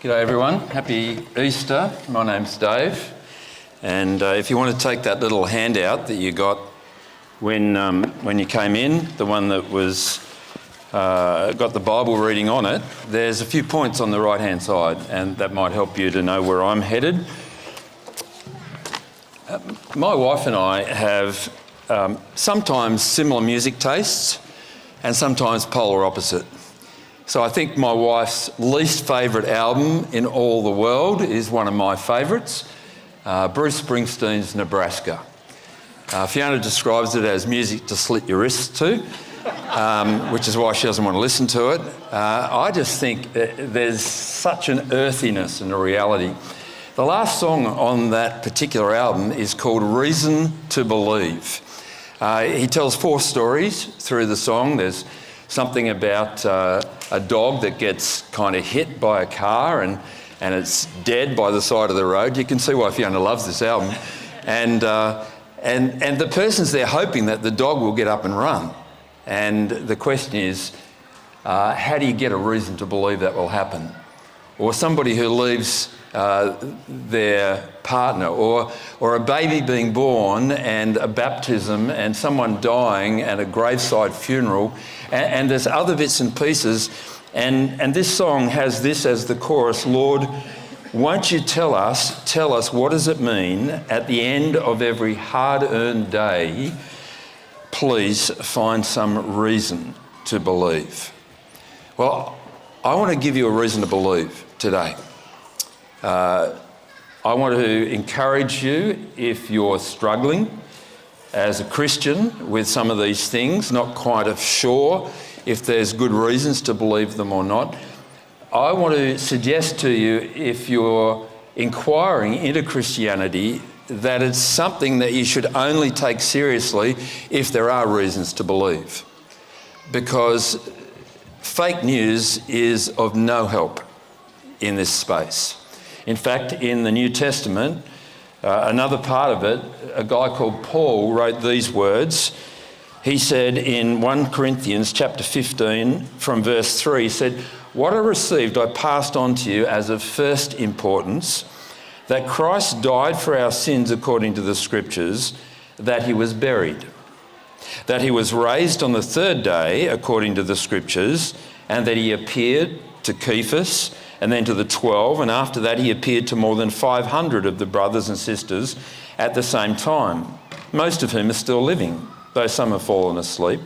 G'day everyone, happy Easter. My name's Dave, and if you want to take that little handout that you got when you came in, the one that was got the Bible reading on it, there's a few points on the right hand side, and that might help you to know where I'm headed. My wife and I have sometimes similar music tastes and sometimes polar opposite. So I think my wife's least favourite album in all the world is one of my favourites, Bruce Springsteen's Nebraska. Fiona describes it as music to slit your wrists to, which is why she doesn't want to listen to it. I just think there's such an earthiness and a reality. The last song on that particular album is called Reason to Believe. He tells 4 stories through the song. There's something about a dog that gets kind of hit by a car and it's dead by the side of the road. You can see why Fiona loves this album. And the person's there hoping that the dog will get up and run. And the question is, how do you get a reason to believe that will happen? Or somebody who leaves their partner, or a baby being born and a baptism and someone dying and a graveside funeral, and there's other bits and pieces, and this song has this as the chorus: Lord, won't you tell us what does it mean at the end of every hard-earned day? Please find some reason to believe. Well, I want to give you a reason to believe today. I want to encourage you, if you're struggling as a Christian with some of these things, not quite sure if there's good reasons to believe them or not. I want to suggest to you, if you're inquiring into Christianity, that it's something that you should only take seriously if there are reasons to believe. Because fake news is of no help in this space. In fact, in the New Testament, another part of it, a guy called Paul wrote these words. He said in 1 Corinthians chapter 15 from verse 3, he said, "What I received I passed on to you as of first importance, that Christ died for our sins according to the Scriptures, that he was buried, that he was raised on the 3rd day according to the Scriptures, and that he appeared to Cephas, and then to the 12, and after that he appeared to more than 500 of the brothers and sisters at the same time, most of whom are still living, though some have fallen asleep.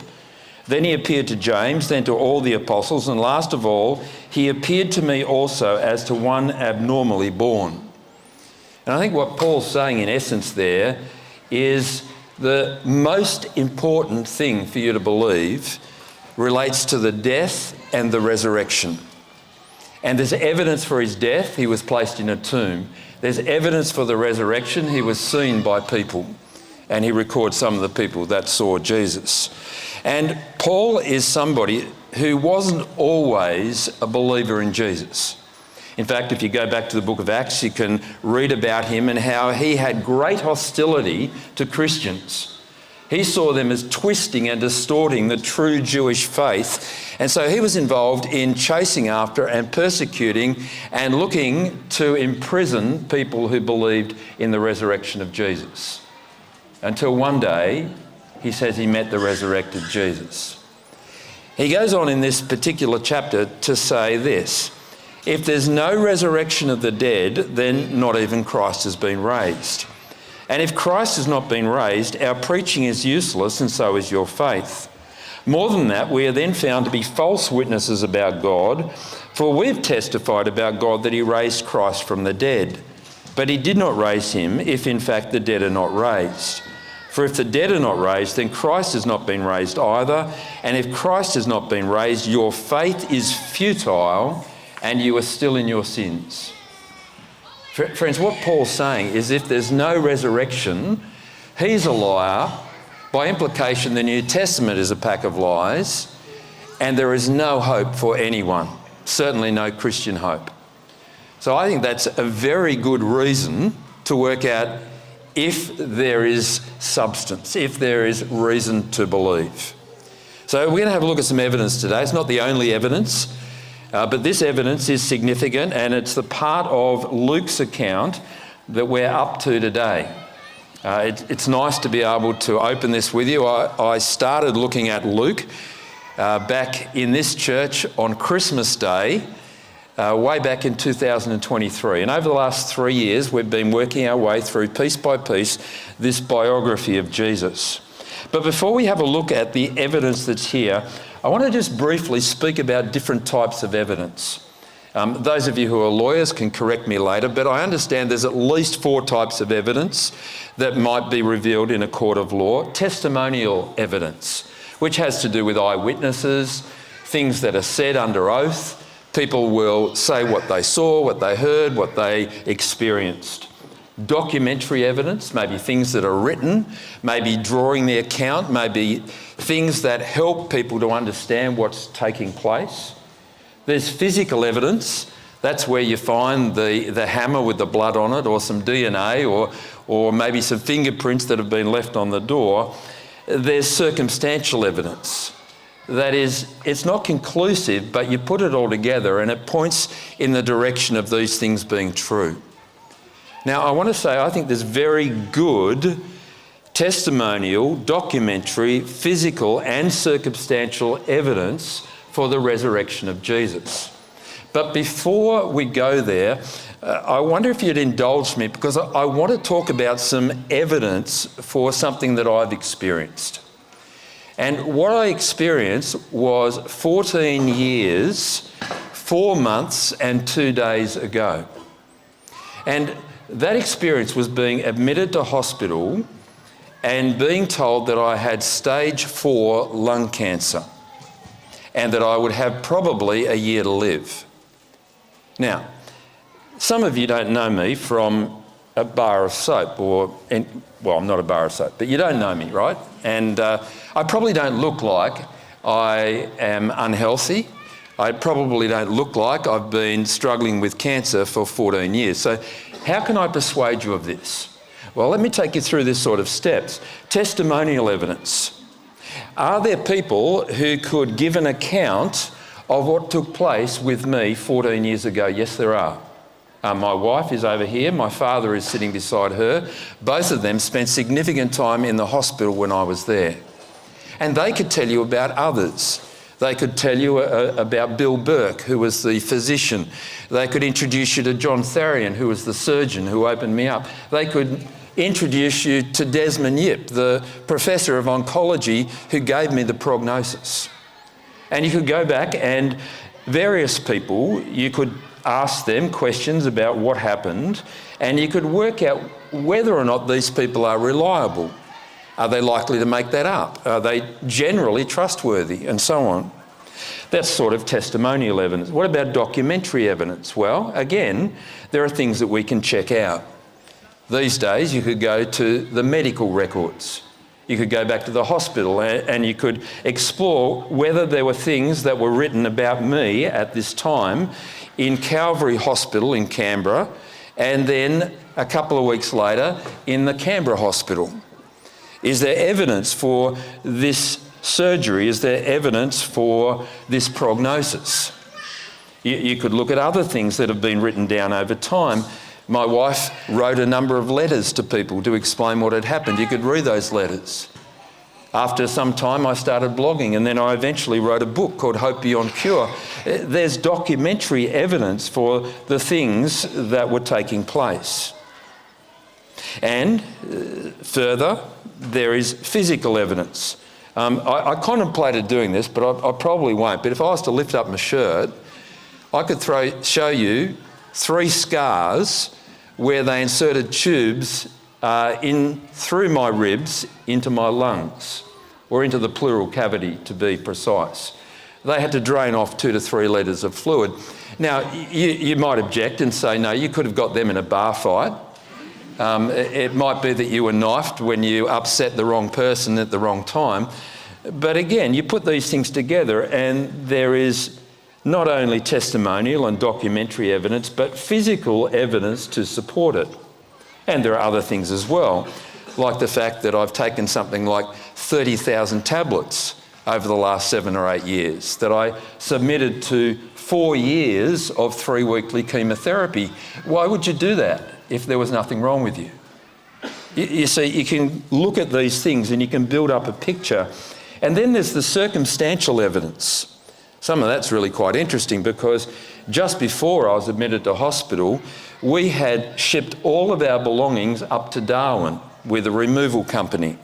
Then he appeared to James, then to all the apostles, and last of all, he appeared to me also as to one abnormally born." And I think what Paul's saying in essence there is the most important thing for you to believe relates to the death and the resurrection. And there's evidence for his death. He was placed in a tomb. There's evidence for the resurrection. He was seen by people. And he records some of the people that saw Jesus. And Paul is somebody who wasn't always a believer in Jesus. In fact, if you go back to the book of Acts, you can read about him and how he had great hostility to Christians. He saw them as twisting and distorting the true Jewish faith. And so he was involved in chasing after and persecuting and looking to imprison people who believed in the resurrection of Jesus. Until one day, he says he met the resurrected Jesus. He goes on in this particular chapter to say this: if there's no resurrection of the dead, then not even Christ has been raised. And if Christ has not been raised, our preaching is useless, and so is your faith. More than that, we are then found to be false witnesses about God, for we've testified about God that he raised Christ from the dead. But he did not raise him, if in fact the dead are not raised. For if the dead are not raised, then Christ has not been raised either. And if Christ has not been raised, your faith is futile, and you are still in your sins. Friends, what Paul's saying is if there's no resurrection, he's a liar. By implication, the New Testament is a pack of lies, and there is no hope for anyone, certainly no Christian hope. So I think that's a very good reason to work out if there is substance, if there is reason to believe. So we're going to have a look at some evidence today. It's not the only evidence. But this evidence is significant, and it's the part of Luke's account that we're up to today. It's nice to be able to open this with you. I started looking at Luke back in this church on Christmas Day, way back in 2023. And over the last 3 years, we've been working our way through, piece by piece, this biography of Jesus. But before we have a look at the evidence that's here, I want to just briefly speak about different types of evidence. Those of you who are lawyers can correct me later, but I understand there's at least 4 types of evidence that might be revealed in a court of law. Testimonial evidence, which has to do with eyewitnesses, things that are said under oath. People will say what they saw, what they heard, what they experienced. Documentary evidence, maybe things that are written, maybe drawing the account, maybe things that help people to understand what's taking place. There's physical evidence. That's where you find the hammer with the blood on it, or some DNA, or maybe some fingerprints that have been left on the door. There's circumstantial evidence. That is, it's not conclusive, but you put it all together and it points in the direction of these things being true. Now, I want to say I think there's very good testimonial, documentary, physical and circumstantial evidence for the resurrection of Jesus. But before we go there, I wonder if you'd indulge me, because I want to talk about some evidence for something that I've experienced. And what I experienced was 14 years, 4 months and 2 days ago. And that experience was being admitted to hospital and being told that I had stage 4 lung cancer and that I would have probably a year to live. Now, some of you don't know me from a bar of soap well, I'm not a bar of soap, but you don't know me, right? And I probably don't look like I am unhealthy. I probably don't look like I've been struggling with cancer for 14 years. So how can I persuade you of this? Well, let me take you through this sort of steps. Testimonial evidence. Are there people who could give an account of what took place with me 14 years ago? Yes, there are. My wife is over here. My father is sitting beside her. Both of them spent significant time in the hospital when I was there. And they could tell you about others. They could tell you about Bill Burke, who was the physician. They could introduce you to John Tharian, who was the surgeon who opened me up. They could introduce you to Desmond Yip, the professor of oncology who gave me the prognosis. And you could go back and various people, you could ask them questions about what happened, and you could work out whether or not these people are reliable. Are they likely to make that up? Are they generally trustworthy? And so on. That's sort of testimonial evidence. What about documentary evidence? Well, again, there are things that we can check out. These days, you could go to the medical records. You could go back to the hospital and you could explore whether there were things that were written about me at this time in Calvary Hospital in Canberra, and then a couple of weeks later in the Canberra Hospital. Is there evidence for this surgery? Is there evidence for this prognosis? You could look at other things that have been written down over time. My wife wrote a number of letters to people to explain what had happened. You could read those letters. After some time, I started blogging, and then I eventually wrote a book called Hope Beyond Cure. There's documentary evidence for the things that were taking place. And further, there is physical evidence. I contemplated doing this, but I probably won't. But if I was to lift up my shirt, I could show you 3 scars where they inserted tubes through my ribs into my lungs, or into the pleural cavity to be precise. They had to drain off 2 to 3 litres of fluid. Now, you might object and say, no, you could have got them in a bar fight. It might be that you were knifed when you upset the wrong person at the wrong time. But again, you put these things together and there is not only testimonial and documentary evidence, but physical evidence to support it. And there are other things as well, like the fact that I've taken something like 30,000 tablets over the last 7 or 8 years, that I submitted to 4 years of 3 weekly chemotherapy. Why would you do that if there was nothing wrong with you? You see, you can look at these things and you can build up a picture. And then there's the circumstantial evidence. Some of that's really quite interesting, because just before I was admitted to hospital, we had shipped all of our belongings up to Darwin with a removal company.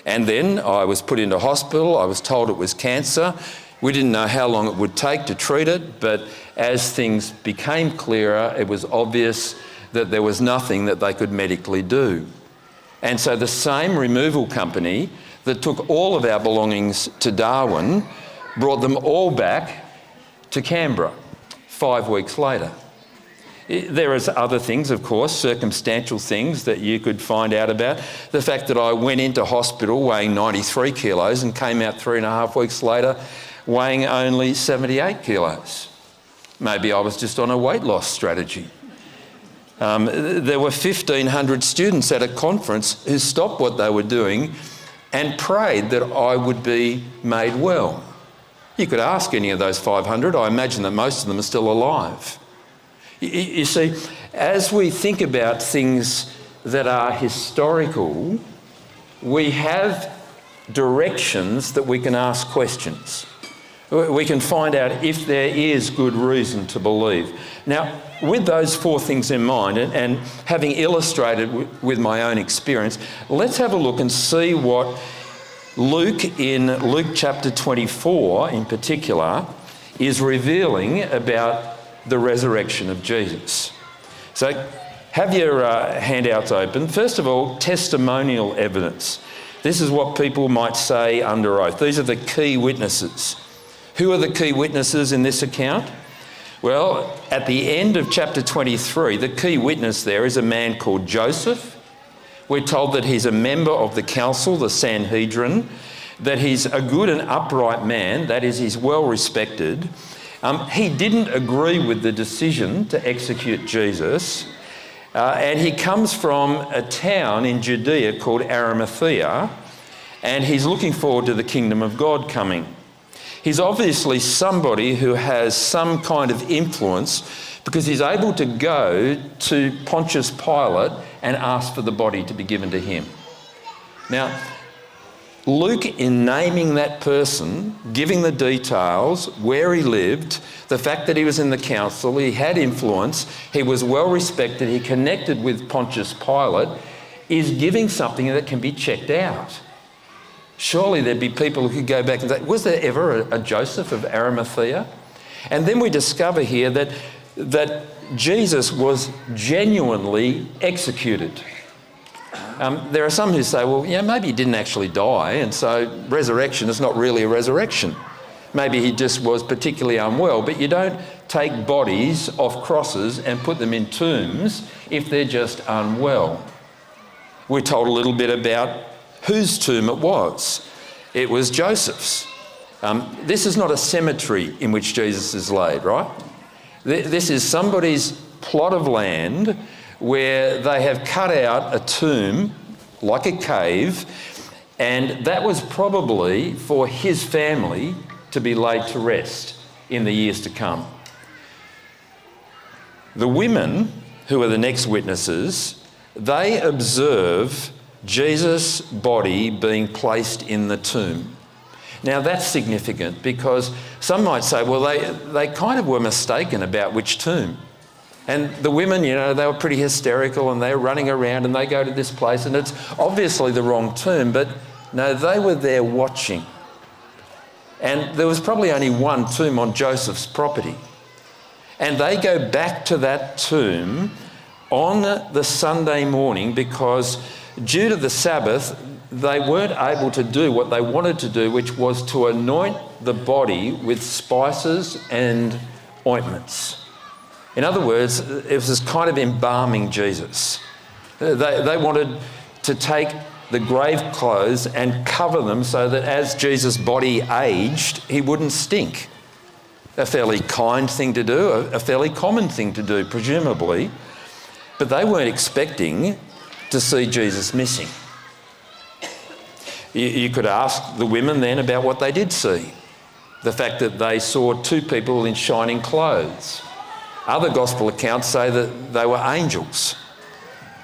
And then I was put into hospital. I was told it was cancer. We didn't know how long it would take to treat it, but as things became clearer, it was obvious that there was nothing that they could medically do. And so the same removal company that took all of our belongings to Darwin brought them all back to Canberra 5 weeks later. There is other things, of course, circumstantial things that you could find out about. The fact that I went into hospital weighing 93 kilos and came out 3.5 weeks later weighing only 78 kilos. Maybe I was just on a weight loss strategy. There were 1,500 students at a conference who stopped what they were doing and prayed that I would be made well. You could ask any of those 500. I imagine that most of them are still alive. You see, as we think about things that are historical, we have directions that we can ask questions. We can find out if there is good reason to believe. Now, with those 4 things in mind, and having illustrated with my own experience, let's have a look and see what Luke, in Luke chapter 24 in particular, is revealing about the resurrection of Jesus. So have your handouts open. First of all, testimonial evidence. This is what people might say under oath. These are the key witnesses. Who are the key witnesses in this account? Well, at the end of chapter 23, the key witness there is a man called Joseph. We're told that he's a member of the council, the Sanhedrin, that he's a good and upright man, that is, he's well respected. He didn't agree with the decision to execute Jesus, and he comes from a town in Judea called Arimathea, and he's looking forward to the kingdom of God coming. He's obviously somebody who has some kind of influence, because he's able to go to Pontius Pilate and ask for the body to be given to him. Now, Luke, in naming that person, giving the details, where he lived, the fact that he was in the council, he had influence, he was well respected, he connected with Pontius Pilate, is giving something that can be checked out. Surely there'd be people who could go back and say, was there ever a Joseph of Arimathea? And then we discover here that Jesus was genuinely executed. There are some who say, well, yeah, maybe he didn't actually die, and so resurrection is not really a resurrection. Maybe he just was particularly unwell, but you don't take bodies off crosses and put them in tombs if they're just unwell. We're told a little bit about whose tomb it was. It was Joseph's. This is not a cemetery in which Jesus is laid, right? This is somebody's plot of land where they have cut out a tomb, like a cave, and that was probably for his family to be laid to rest in the years to come. The women, who are the next witnesses, they observe Jesus' body being placed in the tomb. Now that's significant, because some might say, well, they kind of were mistaken about which tomb. And the women, you know, they were pretty hysterical and they were running around and they go to this place and it's obviously the wrong tomb, but no, they were there watching. And there was probably only one tomb on Joseph's property. And they go back to that tomb on the Sunday morning because due to the Sabbath, they weren't able to do what they wanted to do, which was to anoint the body with spices and ointments. In other words, it was this kind of embalming Jesus. They wanted to take the grave clothes and cover them so that as Jesus' body aged, he wouldn't stink. A fairly kind thing to do, a fairly common thing to do, presumably. But they weren't expecting to see Jesus missing. You could ask the women then about what they did see. The fact that they saw two people in shining clothes. Other gospel accounts say that they were angels.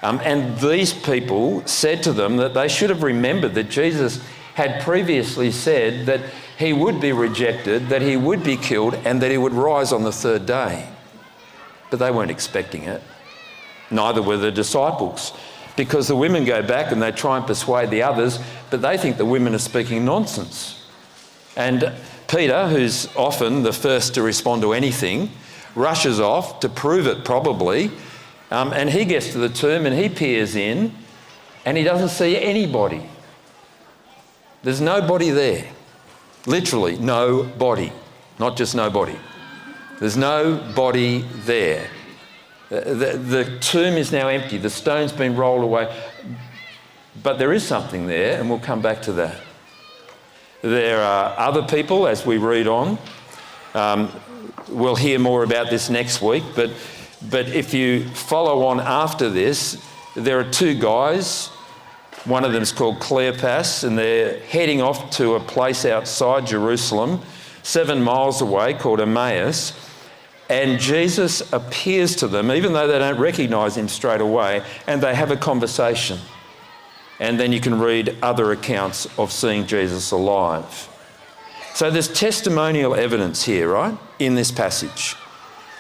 And these people said to them that they should have remembered that Jesus had previously said that he would be rejected, that he would be killed, and that he would rise on the third day. But they weren't expecting it. Neither were the disciples, because the women go back and they try and persuade the others, but they think the women are speaking nonsense. And Peter, who's often the first to respond to anything, rushes off to prove it probably, and he gets to the tomb and he peers in and he doesn't see anybody. There's nobody there. Literally, nobody. Not just nobody. There's nobody there. The tomb is now empty. The stone's been rolled away. But there is something there, and we'll come back to that. There are other people, as we read on. We'll hear more about this next week, but if you follow on after this, there are two guys. One of them is called Cleopas, and they're heading off to a place outside Jerusalem, 7 miles away, called Emmaus. And Jesus appears to them, even though they don't recognise him straight away, and they have a conversation. And then you can read other accounts of seeing Jesus alive. So there's testimonial evidence here, right, in this passage.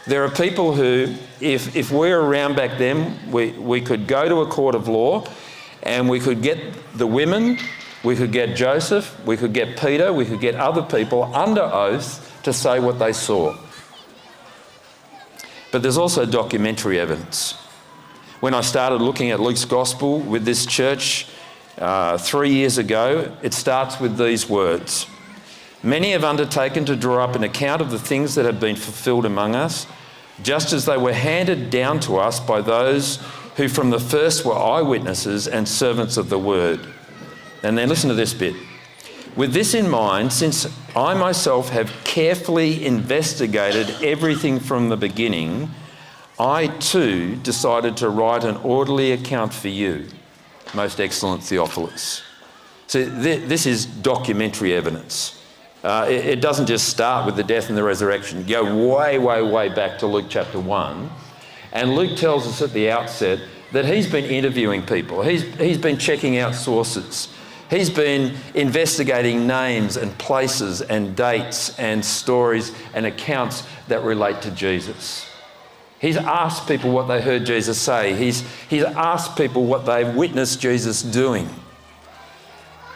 There are people who, if we're around back then, we could go to a court of law and we could get the women, we could get Joseph, we could get Peter, we could get other people under oath to say what they saw. But there's also documentary evidence. When I started looking at Luke's Gospel with this church 3 years ago, it starts with these words. Many have undertaken to draw up an account of the things that have been fulfilled among us, just as they were handed down to us by those who from the first were eyewitnesses and servants of the word. And then listen to this bit. With this in mind, since I myself have carefully investigated everything from the beginning, I too decided to write an orderly account for you, most excellent Theophilus. So this is documentary evidence. It doesn't just start with the death and the resurrection. You go way, way, way back to Luke chapter 1. And Luke tells us at the outset that he's been interviewing people. He's been checking out sources. He's been investigating names and places and dates and stories and accounts that relate to Jesus. He's asked people what they heard Jesus say. He's asked people what they've witnessed Jesus doing.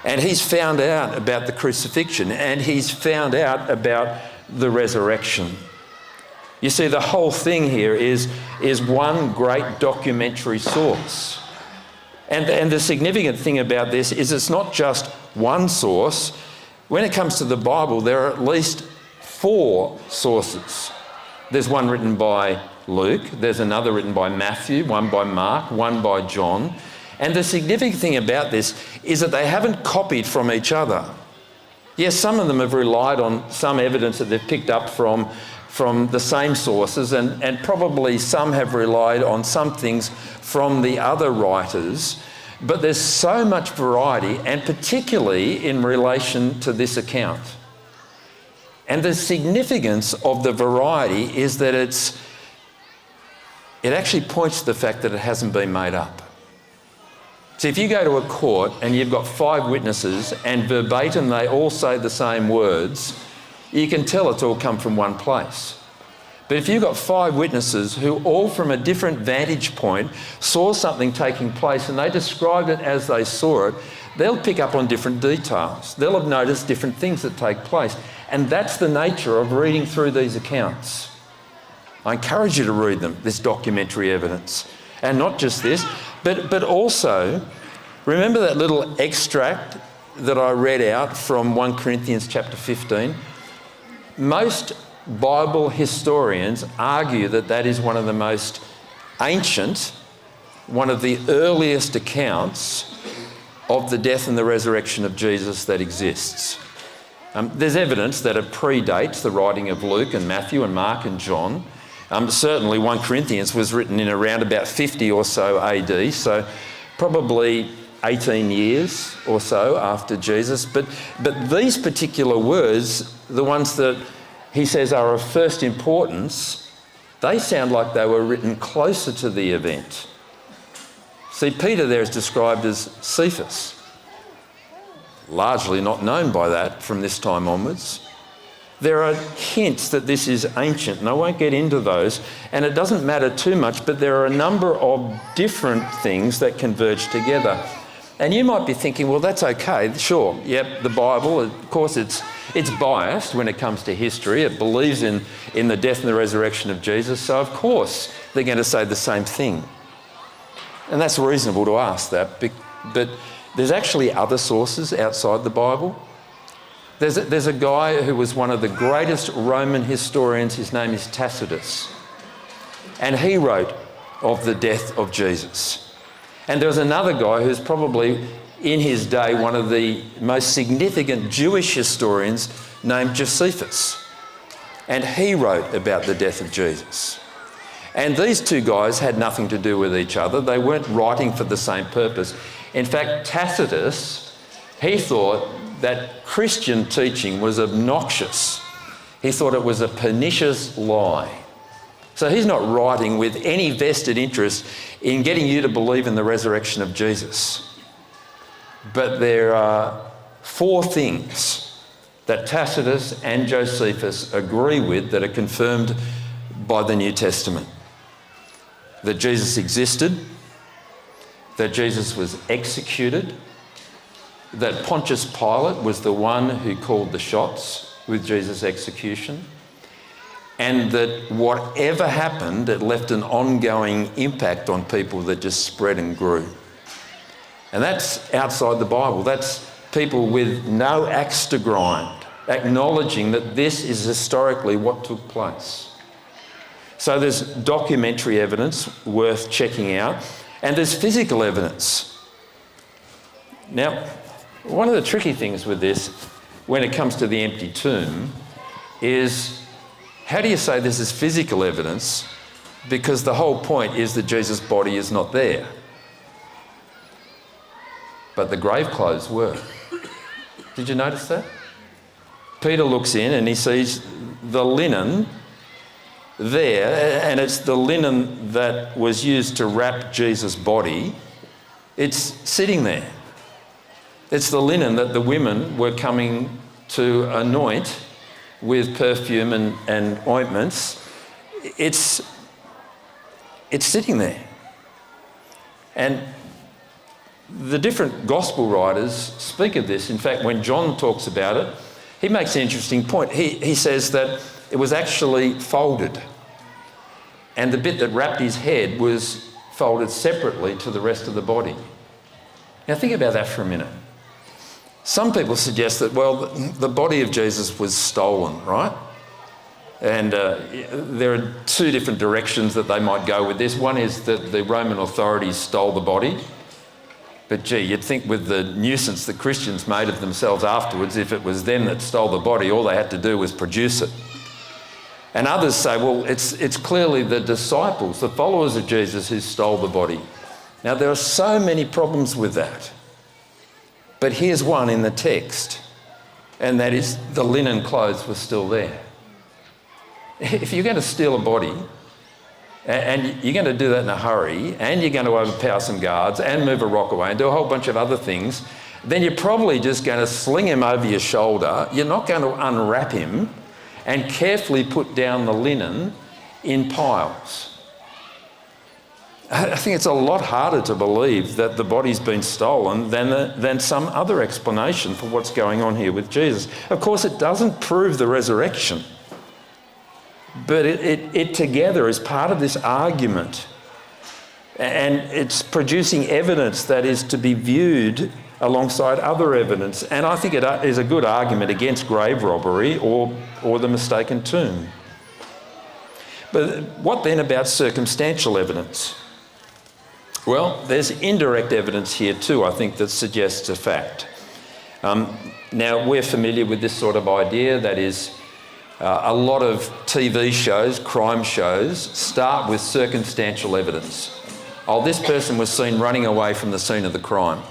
And he's found out about the crucifixion, and he's found out about the resurrection. You see, the whole thing here is one great documentary source. And the significant thing about this is it's not just one source. When it comes to the Bible, there are at least 4 sources. There's one written by Luke, there's another written by Matthew, one by Mark, one by John. And the significant thing about this is that they haven't copied from each other. Yes, some of them have relied on some evidence that they've picked up from the same sources, and probably some have relied on some things from the other writers, but there's so much variety, and particularly in relation to this account. And the significance of the variety is that it actually points to the fact that it hasn't been made up. So if you go to a court and you've got 5 witnesses and verbatim they all say the same words, you can tell it's all come from one place. But if you've got 5 witnesses who all from a different vantage point saw something taking place and they described it as they saw it, they'll pick up on different details. They'll have noticed different things that take place. And that's the nature of reading through these accounts. I encourage you to read them, this documentary evidence. And not just this, but also, remember that little extract that I read out from 1 Corinthians chapter 15? Most Bible historians argue that that is one of the most ancient, one of the earliest accounts of the death and the resurrection of Jesus that exists. There's evidence that it predates the writing of Luke and Matthew and Mark and John. Certainly 1 Corinthians was written in around about 50 or so AD, so probably 18 years or so after Jesus. But these particular words, the ones that he says are of first importance, they sound like they were written closer to the event. See, Peter there is described as Cephas, largely not known by that from this time onwards. There are hints that this is ancient, and I won't get into those, and it doesn't matter too much, but there are a number of different things that converge together. And you might be thinking, well, that's okay, sure, yep, the Bible, of course it's biased when it comes to history. It believes in the death and the resurrection of Jesus, so of course they're going to say the same thing. And that's reasonable to ask that, but there's actually other sources outside the Bible. There's a guy who was one of the greatest Roman historians. His name is Tacitus. And he wrote of the death of Jesus. And there was another guy who's probably, in his day, one of the most significant Jewish historians named Josephus. And he wrote about the death of Jesus. And these two guys had nothing to do with each other. They weren't writing for the same purpose. In fact, Tacitus, he thought that Christian teaching was obnoxious. He thought it was a pernicious lie. So he's not writing with any vested interest in getting you to believe in the resurrection of Jesus. But there are 4 things that Tacitus and Josephus agree with that are confirmed by the New Testament. That Jesus existed, that Jesus was executed, that Pontius Pilate was the one who called the shots with Jesus' execution, and that whatever happened, it left an ongoing impact on people that just spread and grew. And that's outside the Bible. That's people with no axe to grind, acknowledging that this is historically what took place. So there's documentary evidence worth checking out, and there's physical evidence. Now, one of the tricky things with this, when it comes to the empty tomb, is how do you say this is physical evidence? Because the whole point is that Jesus' body is not there. But the grave clothes were. Did you notice that? Peter looks in and he sees the linen there, and it's the linen that was used to wrap Jesus' body. It's sitting there. It's the linen that the women were coming to anoint with perfume and ointments. It's sitting there. And the different gospel writers speak of this. In fact, when John talks about it, he makes an interesting point. He says that it was actually folded, and the bit that wrapped his head was folded separately to the rest of the body. Now think about that for a minute. Some people suggest that, well, the body of Jesus was stolen, right? And there are 2 different directions that they might go with this. One is that the Roman authorities stole the body. But gee, you'd think with the nuisance the Christians made of themselves afterwards, if it was them that stole the body, all they had to do was produce it. And others say, well, it's clearly the disciples, the followers of Jesus, who stole the body. Now, there are so many problems with that. But here's one in the text, and that is the linen clothes were still there. If you're going to steal a body, and you're going to do that in a hurry, and you're going to overpower some guards and move a rock away and do a whole bunch of other things, then you're probably just going to sling him over your shoulder. You're not going to unwrap him and carefully put down the linen in piles. I think it's a lot harder to believe that the body's been stolen than some other explanation for what's going on here with Jesus. Of course, it doesn't prove the resurrection, but it together is part of this argument, and it's producing evidence that is to be viewed alongside other evidence. And I think it is a good argument against grave robbery or the mistaken tomb. But what then about circumstantial evidence? Well, there's indirect evidence here too, I think, that suggests a fact. Now, we're familiar with this sort of idea. That is, a lot of TV shows, crime shows, start with circumstantial evidence. Oh, this person was seen running away from the scene of the crime.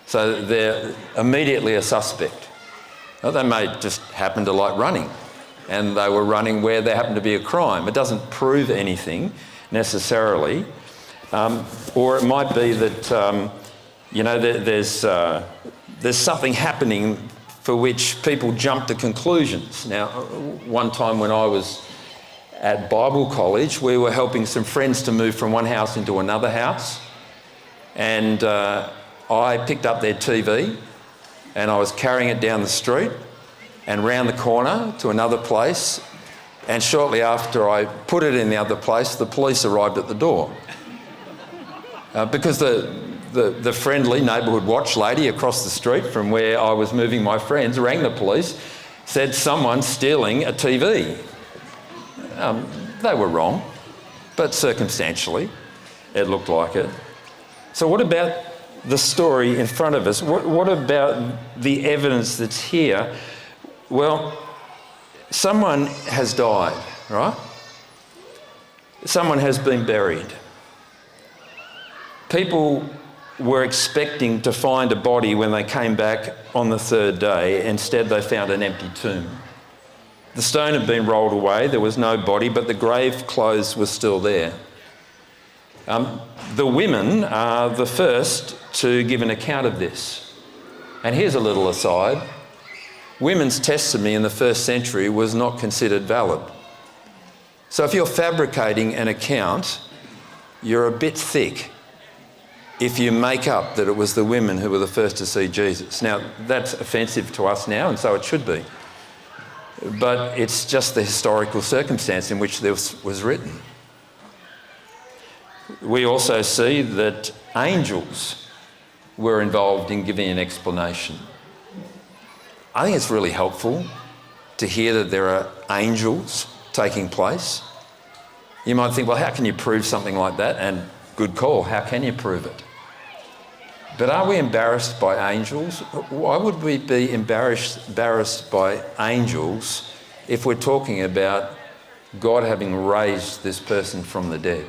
So they're immediately a suspect. Now, they may just happen to like running, and they were running where there happened to be a crime. It doesn't prove anything necessarily. Or it might be that, there's something happening for which people jump to conclusions. Now, one time when I was at Bible college, we were helping some friends to move from one house into another house. And I picked up their TV and I was carrying it down the street and round the corner to another place. And shortly after I put it in the other place, the police arrived at the door. Because the friendly neighbourhood watch lady across the street from where I was moving my friends rang the police, said someone's stealing a TV. They were wrong, but circumstantially it looked like it. So what about the story in front of us? What about the evidence that's here? Well, someone has died, right? Someone has been buried. People were expecting to find a body when they came back on the third day. Instead, they found an empty tomb. The stone had been rolled away. There was no body, but the grave clothes were still there. The women are the first to give an account of this. And here's a little aside. Women's testimony in the first century was not considered valid. So if you're fabricating an account, you're a bit thick if you make up that it was the women who were the first to see Jesus. Now, that's offensive to us now, and so it should be. But it's just the historical circumstance in which this was written. We also see that angels were involved in giving an explanation. I think it's really helpful to hear that there are angels taking place. You might think, well, how can you prove something like that? And good call, how can you prove it? But are we embarrassed by angels? Why would we be embarrassed by angels if we're talking about God having raised this person from the dead?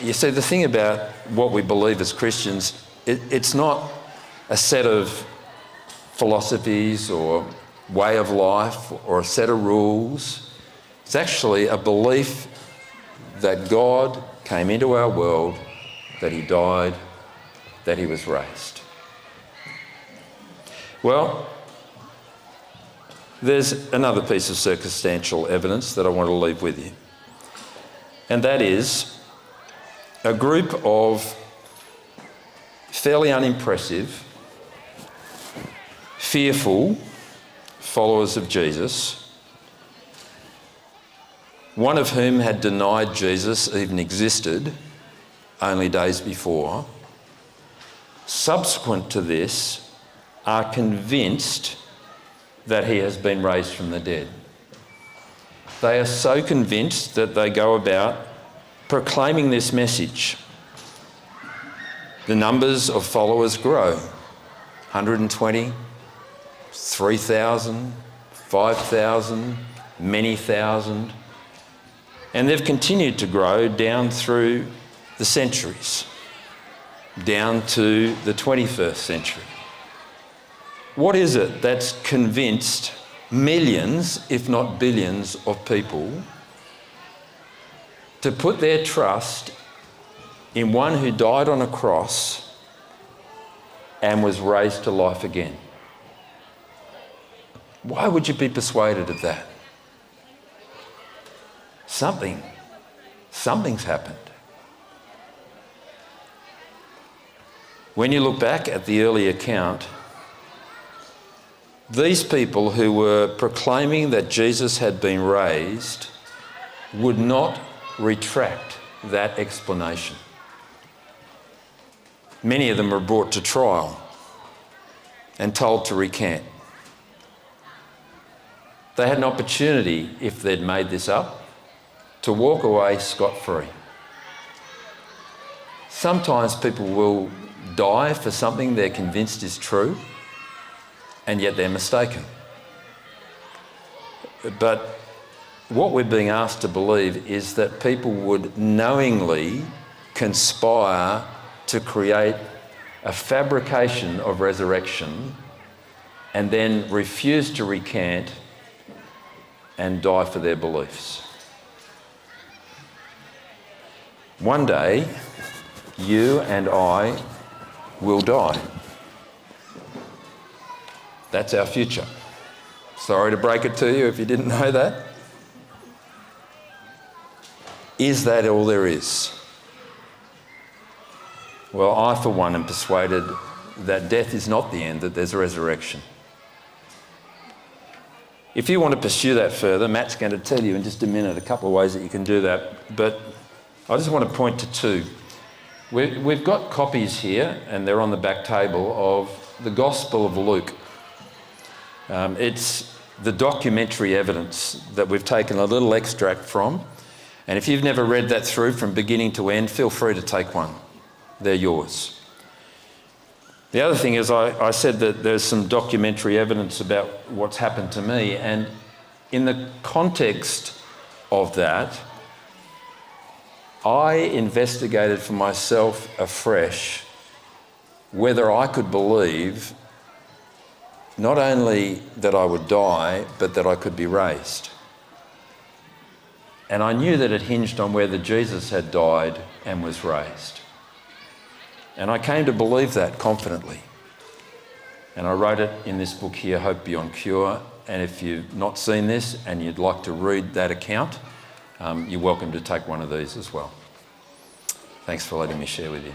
You see, the thing about what we believe as Christians, it's not a set of philosophies or way of life or a set of rules. It's actually a belief that God came into our world, that he died, that he was raised. Well, there's another piece of circumstantial evidence that I want to leave with you. And that is a group of fairly unimpressive, fearful followers of Jesus, one of whom had denied Jesus even existed only days before, subsequent to this, are convinced that he has been raised from the dead. They are so convinced that they go about proclaiming this message. The numbers of followers grow. 120, 3,000, 5,000, many thousand. And they've continued to grow down through the centuries, down to the 21st century. What is it that's convinced millions, if not billions, of people to put their trust in one who died on a cross and was raised to life again? Why would you be persuaded of that? Something's happened. When you look back at the early account, these people who were proclaiming that Jesus had been raised would not retract that explanation. Many of them were brought to trial and told to recant. They had an opportunity, if they'd made this up, to walk away scot-free. Sometimes people will die for something they're convinced is true, and yet they're mistaken. But what we're being asked to believe is that people would knowingly conspire to create a fabrication of resurrection and then refuse to recant and die for their beliefs. One day, you and I will die. That's our future. Sorry to break it to you if you didn't know that. Is that all there is? Well, I for one am persuaded that death is not the end, that there's a resurrection. If you want to pursue that further, Matt's going to tell you in just a minute a couple of ways that you can do that, but I just want to point to two. We've got copies here, and they're on the back table, of the Gospel of Luke. It's the documentary evidence that we've taken a little extract from, and if you've never read that through from beginning to end, feel free to take one. They're yours. The other thing is I said that there's some documentary evidence about what's happened to me, and in the context of that, I investigated for myself afresh whether I could believe not only that I would die, but that I could be raised. And I knew that it hinged on whether Jesus had died and was raised. And I came to believe that confidently. And I wrote it in this book here, Hope Beyond Cure. And if you've not seen this and you'd like to read that account, you're welcome to take one of these as well. Thanks for letting me share with you.